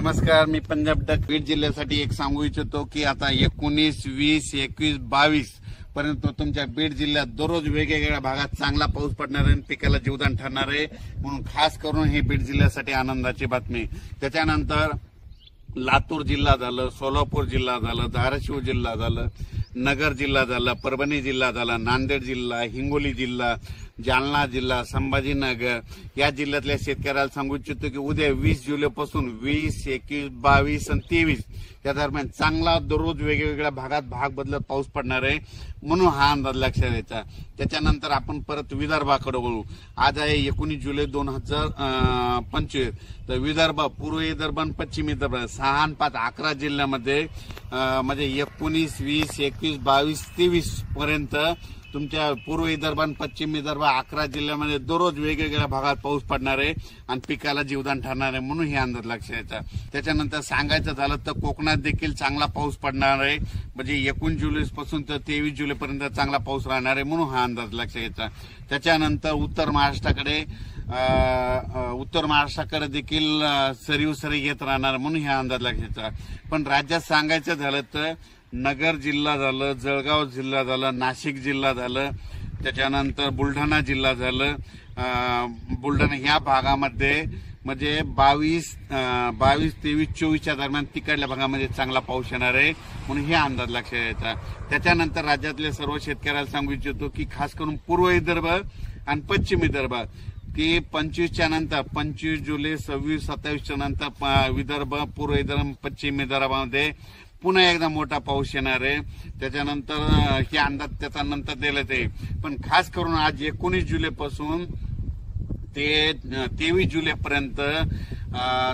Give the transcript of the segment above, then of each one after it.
नमस्कार, मी पंजाब डक बीड जिल्ह्यासाठी एक सांगू इच्छितो की आता 19, 20, 21, 22 पर्यंत तुमच्या बीड जिल्ह्यात दररोज वेगवेगळ्या भागात चांगला पाऊस पडणार आहे, पिकाला जीवदान ठरणार आहे। म्हणून खास करून हे बीड जिल्ह्यासाठी आनंदाची बातमी। त्याच्यानंतर लातूर जिल्हा झालं, सोलापूर जिल्हा झालं, धाराशिव जिल्हा झालं, नगर जिल्हा झाला, परभणी जिल्हा झाला, नांदेड जिल्हा, हिंगोली जिल्हा, जालना जिल्हा, संभाजीनगर या जिल्ह्यातल्या शेतकऱ्याला सांगू इच्छितो की उद्या 20 जुलैपासून 20, 21, 22 आणि 23 या दरम्यान चांगला दररोज वेगवेगळ्या भागात भाग बदलत पाऊस पडणार आहे, म्हणून हा अंदाज लक्षात घ्यायचा। त्याच्यानंतर आपण परत विदर्भाकडे वळू। आज आहे 19 जुलै 2025। तर विदर्भ, पूर्व विदर्भ आणि पश्चिम विदर्भ 6 आणि 5 11 जिल्ह्यामध्ये म्हणजे 19, 20, 21, 22, 23 पर्यंत तुमच्या पूर्व विदर्भ आणि पश्चिम विदर्भ 11 जिल्ह्यामध्ये दररोज वेगवेगळ्या भागात पाऊस पडणार आहे आणि पिकाला जीवदान ठरणार आहे, म्हणून हे अंदाज लक्षात घ्यायचा। त्याच्यानंतर सांगायचं झालं तर कोकणात देखील चांगला पाऊस पडणार आहे, म्हणजे 19 जुलैपासून तर 23 जुलैपर्यंत चांगला पाऊस राहणार आहे, म्हणून हा अंदाज लक्षात घ्यायचा। त्याच्यानंतर उत्तर महाराष्ट्राकडे देखील सरीव सरी येत राहणार, म्हणून हा अंदाज लक्षात घ्यायचा। पण राज्यात सांगायचं झालं तर नगर जिल्हा झालं, जळगाव जिल्हा झालं, नाशिक जिल्हा झालं, त्याच्यानंतर बुलढाणा जिल्हा झालं, बुलढाणा ह्या भागामध्ये म्हणजे 22, 23, 24च्या दरम्यान तिकडल्या भागामध्ये चांगला पाऊस येणार आहे, म्हणून हे अंदाज लक्षात घ्यायचा। त्याच्यानंतर राज्यातले सर्व शेतकऱ्याला सांगू इच्छितो की खास करून पूर्व विदर्भ आणि पश्चिम विदर्भ की 25च्या नंतर 25 जुलै, 26, 27च्या नंतर विदर्भ, पूर्व विदर्भ, पश्चिम विदर्भामध्ये पुन्हा एकदा मोठा पाऊस येणार आहे। त्याच्यानंतर हे अंदाज त्याचा नंतर दिला ते, पण खास करून आज 19 जुलैपासून ते 23 जुलैपर्यंत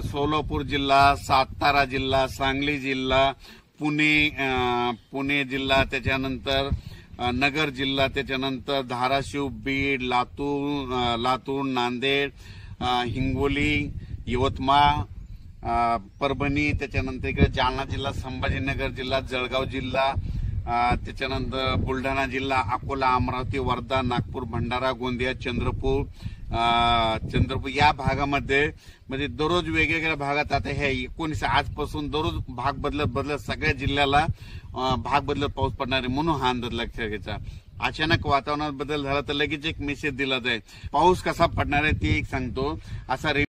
सोलापूर जिल्हा, सातारा जिल्हा, सांगली जिल्हा, पुणे जिल्हा, त्याच्यानंतर नगर जिल्हा, त्याच्यानंतर धाराशिव, बीड, लातूर, नांदेड, हिंगोली, यवतमाळ, परभणी, त्याच्यानंतर इकडे जालना जिल्हा, संभाजीनगर जिल्हा, जळगाव जिल्हा, त्याच्यानंतर बुलढाणा जिल्हा, अकोला, अमरावती, वर्धा, नागपूर, भंडारा, गोंदिया, चंद्रपूर या भागामध्ये म्हणजे दररोज वेगवेगळ्या भागात आता हे 19 आजपासून दररोज भाग बदलत सगळ्या जिल्ह्याला भाग बदलत पाऊस पडणार आहे, म्हणून हा अंदाज लक्षात घ्यायचा। अचानक वातावरणात बदल झाला तर लगेच एक मेसेज दिला जाईल। पाऊस कसा पडणार आहे ते एक सांगतो असा